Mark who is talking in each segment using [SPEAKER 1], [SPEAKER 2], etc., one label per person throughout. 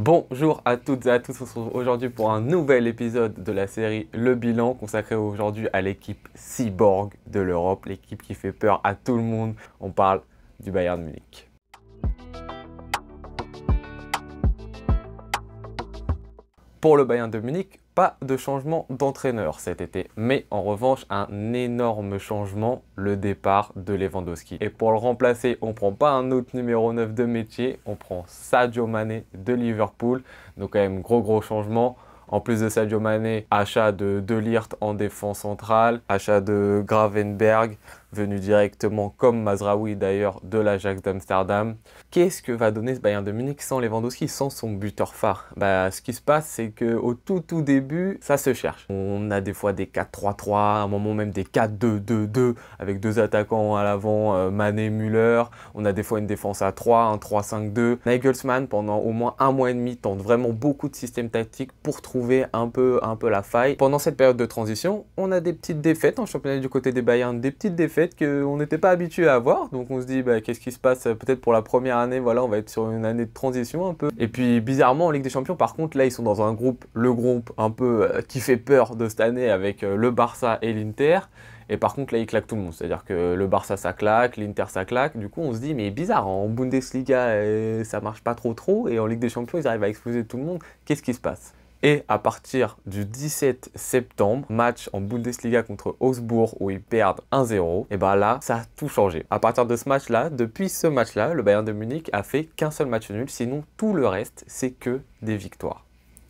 [SPEAKER 1] Bonjour à toutes et à tous, on se retrouve aujourd'hui pour un nouvel épisode de la série Le Bilan consacré aujourd'hui à l'équipe cyborg de l'Europe, l'équipe qui fait peur à tout le monde. On parle du Bayern Munich. Pour le Bayern de Munich, pas de changement d'entraîneur cet été, mais en revanche un énorme changement, le départ de Lewandowski. Et pour le remplacer, on ne prend pas un autre numéro 9 de métier, on prend Sadio Mané de Liverpool, donc quand même gros changement. En plus de Sadio Mané, achat de De Ligt en défense centrale, achat de Gravenberch, venu directement comme Mazraoui d'ailleurs de l'Ajax d'Amsterdam. Qu'est-ce que va donner ce Bayern de Munich sans Lewandowski, sans son buteur phare? Ce qui se passe, c'est qu'au tout début, ça se cherche. On a des fois des 4-3-3, à un moment même des 4-2-2-2, avec deux attaquants à l'avant, Mané, Müller. On a des fois une défense à 3, un 3-5-2. Nagelsmann, pendant au moins un mois et demi, tente vraiment beaucoup de systèmes tactiques pour trouver un peu la faille. Pendant cette période de transition, on a des petites défaites en championnat du côté des Bayern, des petites défaites qu'on n'était pas habitué à avoir. Donc on se dit, qu'est-ce qui se passe peut-être pour la première année, voilà, on va être sur une année de transition un peu. Et puis bizarrement en Ligue des Champions, par contre, là ils sont dans un groupe, le groupe un peu qui fait peur de cette année avec le Barça et l'Inter. Et par contre, là, ils claquent tout le monde. C'est-à-dire que le Barça, ça claque, l'Inter, ça claque. Du coup, on se dit, mais bizarre, en Bundesliga, ça marche pas trop. Et en Ligue des Champions, ils arrivent à exploser tout le monde. Qu'est-ce qui se passe? Et à partir du 17 septembre, match en Bundesliga contre Augsbourg où ils perdent 1-0, et là, ça a tout changé. À partir de ce match-là, depuis ce match-là, le Bayern de Munich a fait qu'un seul match nul, sinon tout le reste, c'est que des victoires.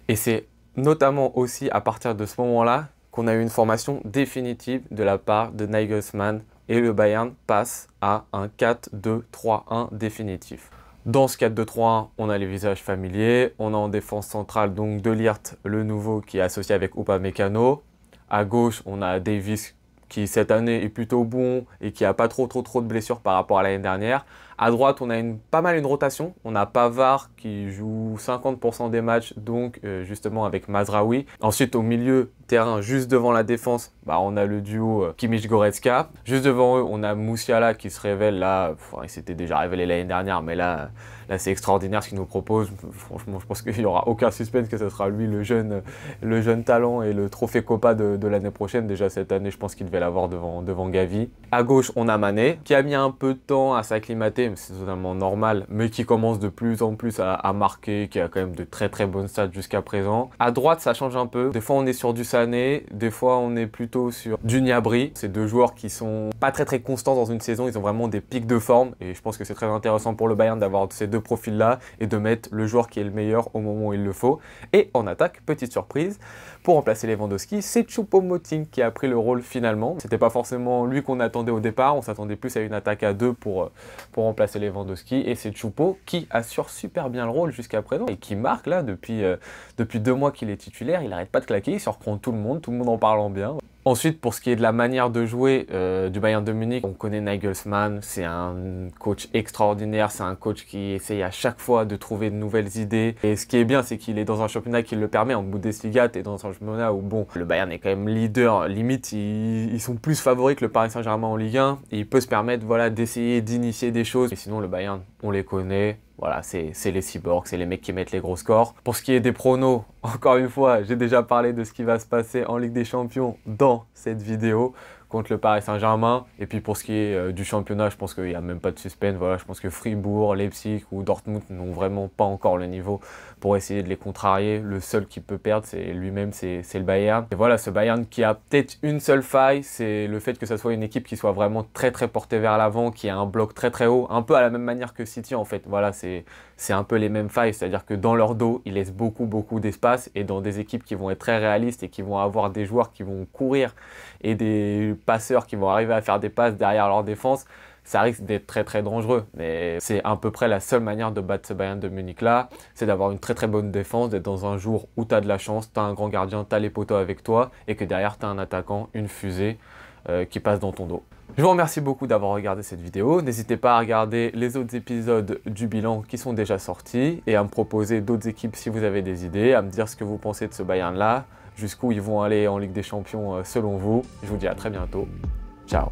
[SPEAKER 1] Et c'est notamment aussi à partir de ce moment-là qu'on a eu une formation définitive de la part de Nagelsmann et le Bayern passe à un 4-2-3-1 définitif. Dans ce 4-2-3-1, on a les visages familiers, on a en défense centrale donc De Ligt, le nouveau qui est associé avec Upamecano. À gauche, on a Davies qui cette année est plutôt bon et qui n'a pas trop de blessures par rapport à l'année dernière. À droite, on a pas mal une rotation. On a Pavard qui joue 50% des matchs, donc justement avec Mazraoui. Ensuite, au milieu terrain, juste devant la défense, on a le duo Kimmich-Goretzka. Juste devant eux, on a Musiala qui se révèle là. Il s'était déjà révélé l'année dernière, mais là c'est extraordinaire ce qu'il nous propose. Franchement, je pense qu'il n'y aura aucun suspense que ce sera lui le jeune talent et le trophée Copa de l'année prochaine. Déjà cette année, je pense qu'il devait l'avoir devant Gavi. À gauche, on a Mané qui a mis un peu de temps à s'acclimater, c'est totalement normal, mais qui commence de plus en plus à marquer, qui a quand même de très bonnes stats jusqu'à présent. À droite, ça change un peu. Des fois, on est sur du Sané, des fois, on est plutôt sur du Gnabry. C'est deux joueurs qui sont pas très constants dans une saison. Ils ont vraiment des pics de forme et je pense que c'est très intéressant pour le Bayern d'avoir ces deux profils-là et de mettre le joueur qui est le meilleur au moment où il le faut. Et en attaque, petite surprise, pour remplacer Lewandowski, c'est Choupo-Moting qui a pris le rôle finalement. C'était pas forcément lui qu'on attendait au départ, on s'attendait plus à une attaque à deux pour remplacer Lewandowski et c'est Choupo qui assure super bien le rôle jusqu'à présent et qui marque là depuis 2 mois qu'il est titulaire, il n'arrête pas de claquer, il surprend tout le monde en parlant bien. Ensuite, pour ce qui est de la manière de jouer du Bayern de Munich, on connaît Nagelsmann, c'est un coach extraordinaire, c'est un coach qui essaye à chaque fois de trouver de nouvelles idées. Et ce qui est bien, c'est qu'il est dans un championnat qui le permet. En Bundesliga, tu es dans un championnat où, le Bayern est quand même leader, limite, ils sont plus favoris que le Paris Saint-Germain en Ligue 1. Et il peut se permettre d'essayer d'initier des choses. Et sinon, le Bayern, on les connaît. Voilà, c'est les cyborgs, c'est les mecs qui mettent les gros scores. Pour ce qui est des pronos, encore une fois, j'ai déjà parlé de ce qui va se passer en Ligue des Champions dans cette vidéo contre le Paris Saint-Germain. Et puis pour ce qui est du championnat, je pense qu'il n'y a même pas de suspense. Voilà, je pense que Fribourg, Leipzig ou Dortmund n'ont vraiment pas encore le niveau pour essayer de les contrarier. Le seul qui peut perdre, c'est lui-même, c'est le Bayern. Et voilà, ce Bayern qui a peut-être une seule faille, c'est le fait que ça soit une équipe qui soit vraiment très portée vers l'avant, qui a un bloc très haut, un peu à la même manière que City en fait. Voilà, c'est un peu les mêmes failles, c'est-à-dire que dans leur dos, ils laissent beaucoup d'espace et dans des équipes qui vont être très réalistes et qui vont avoir des joueurs qui vont courir et des passeurs qui vont arriver à faire des passes derrière leur défense, ça risque d'être très dangereux. Mais c'est à peu près la seule manière de battre ce Bayern de Munich là, c'est d'avoir une très bonne défense, d'être dans un jour où tu as de la chance, tu as un grand gardien, tu as les poteaux avec toi et que derrière tu as un attaquant, une fusée qui passe dans ton dos. Je vous remercie beaucoup d'avoir regardé cette vidéo. N'hésitez pas à regarder les autres épisodes du bilan qui sont déjà sortis et à me proposer d'autres équipes si vous avez des idées, à me dire ce que vous pensez de ce Bayern là, jusqu'où ils vont aller en Ligue des Champions selon vous. Je vous dis à très bientôt. Ciao.